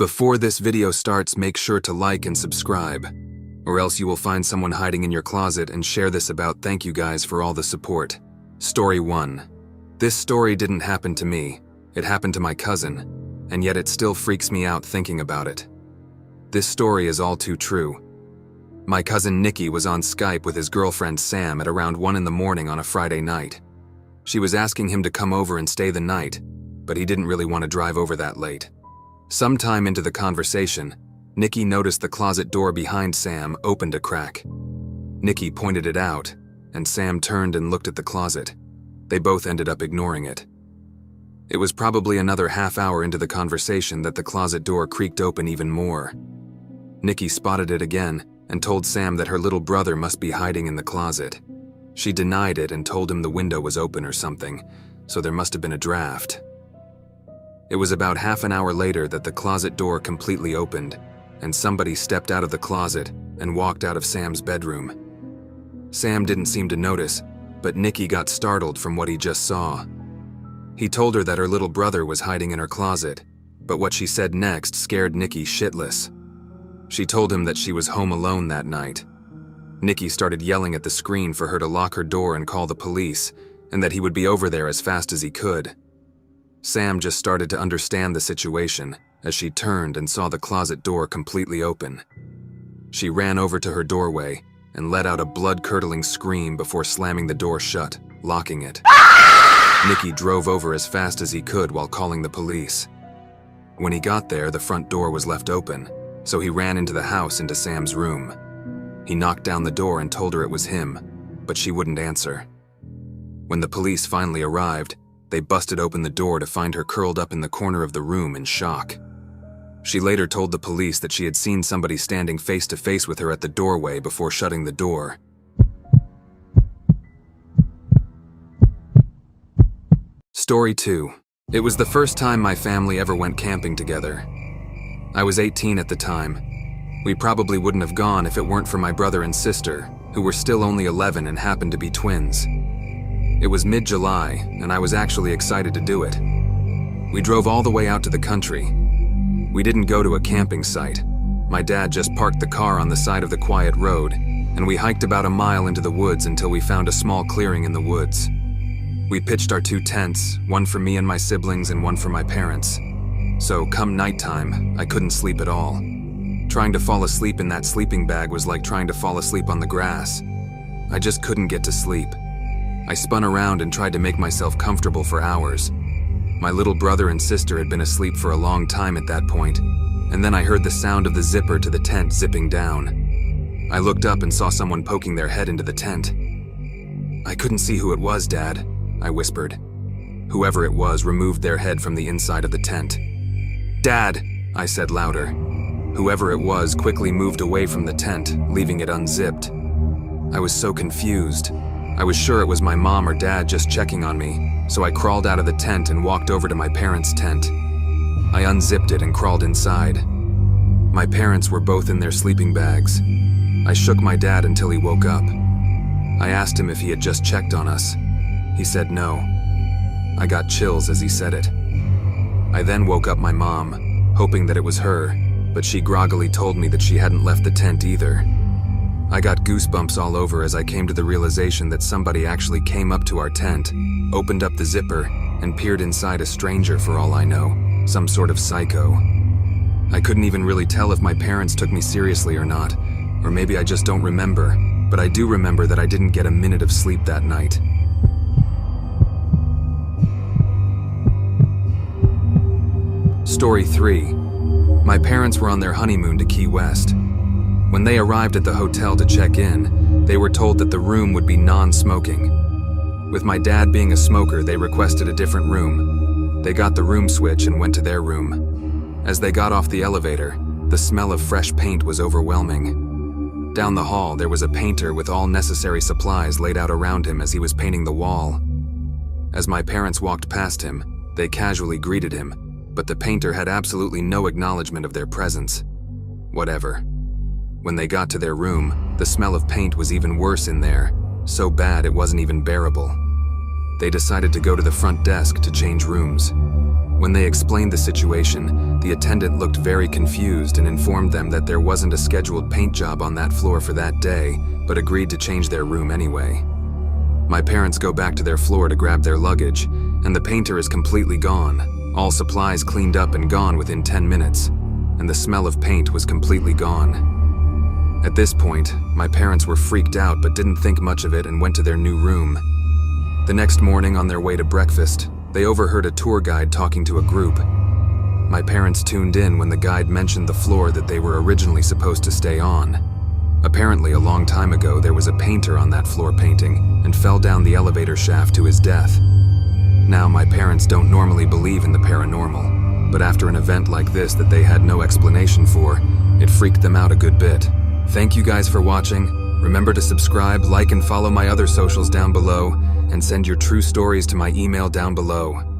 Before this video starts, make sure to like and subscribe, or else you will find someone hiding in your closet and share this about. Thank you guys for all the support. Story 1. This story didn't happen to me, it happened to my cousin, and yet it still freaks me out thinking about it. This story is all too true. My cousin Nikki was on Skype with his girlfriend Sam at around 1 in the morning on a Friday night. She was asking him to come over and stay the night, but he didn't really want to drive over that late. Sometime into the conversation, Nikki noticed the closet door behind Sam opened a crack. Nikki pointed it out, and Sam turned and looked at the closet. They both ended up ignoring it. It was probably another half hour into the conversation that the closet door creaked open even more. Nikki spotted it again and told Sam that her little brother must be hiding in the closet. She denied it and told him the window was open or something, so there must have been a draft. It was about half an hour later that the closet door completely opened, and somebody stepped out of the closet and walked out of Sam's bedroom. Sam didn't seem to notice, but Nikki got startled from what he just saw. He told her that her little brother was hiding in her closet, but what she said next scared Nikki shitless. She told him that she was home alone that night. Nikki started yelling at the screen for her to lock her door and call the police, and that he would be over there as fast as he could. Sam just started to understand the situation as she turned and saw the closet door completely open. She ran over to her doorway and let out a blood-curdling scream before slamming the door shut, locking it. Nikki drove over as fast as he could while calling the police. When he got there, the front door was left open, so he ran into the house into Sam's room. He knocked down the door and told her it was him, but she wouldn't answer. When the police finally arrived, they busted open the door to find her curled up in the corner of the room in shock. She later told the police that she had seen somebody standing face to face with her at the doorway before shutting the door. Story 2. It was the first time my family ever went camping together. I was 18 at the time. We probably wouldn't have gone if it weren't for my brother and sister, who were still only 11 and happened to be twins. It was mid-July, and I was actually excited to do it. We drove all the way out to the country. We didn't go to a camping site. My dad just parked the car on the side of the quiet road, and we hiked about a mile into the woods until we found a small clearing in the woods. We pitched our 2 tents, one for me and my siblings and one for my parents. So come nighttime, I couldn't sleep at all. Trying to fall asleep in that sleeping bag was like trying to fall asleep on the grass. I just couldn't get to sleep. I spun around and tried to make myself comfortable for hours. My little brother and sister had been asleep for a long time at that point, and then I heard the sound of the zipper to the tent zipping down. I looked up and saw someone poking their head into the tent. "I couldn't see who it was, Dad," I whispered. Whoever it was removed their head from the inside of the tent. "Dad," I said louder. Whoever it was quickly moved away from the tent, leaving it unzipped. I was so confused. I was sure it was my mom or dad just checking on me, so I crawled out of the tent and walked over to my parents' tent. I unzipped it and crawled inside. My parents were both in their sleeping bags. I shook my dad until he woke up. I asked him if he had just checked on us. He said no. I got chills as he said it. I then woke up my mom, hoping that it was her, but she groggily told me that she hadn't left the tent either. I got goosebumps all over as I came to the realization that somebody actually came up to our tent, opened up the zipper, and peered inside a stranger for all I know, some sort of psycho. I couldn't even really tell if my parents took me seriously or not, or maybe I just don't remember, but I do remember that I didn't get a minute of sleep that night. Story 3. My parents were on their honeymoon to Key West. When they arrived at the hotel to check in, they were told that the room would be non-smoking. With my dad being a smoker, they requested a different room. They got the room switch and went to their room. As they got off the elevator, the smell of fresh paint was overwhelming. Down the hall, there was a painter with all necessary supplies laid out around him as he was painting the wall. As my parents walked past him, they casually greeted him, but the painter had absolutely no acknowledgement of their presence. Whatever. When they got to their room, the smell of paint was even worse in there, so bad it wasn't even bearable. They decided to go to the front desk to change rooms. When they explained the situation, the attendant looked very confused and informed them that there wasn't a scheduled paint job on that floor for that day, but agreed to change their room anyway. My parents go back to their floor to grab their luggage, and the painter is completely gone, all supplies cleaned up and gone within 10 minutes, and the smell of paint was completely gone. At this point, my parents were freaked out but didn't think much of it and went to their new room. The next morning on their way to breakfast, they overheard a tour guide talking to a group. My parents tuned in when the guide mentioned the floor that they were originally supposed to stay on. Apparently, a long time ago, there was a painter on that floor painting and fell down the elevator shaft to his death. Now, my parents don't normally believe in the paranormal, but after an event like this that they had no explanation for, it freaked them out a good bit. Thank you guys for watching. Remember to subscribe, like, and follow my other socials down below, and send your true stories to my email down below.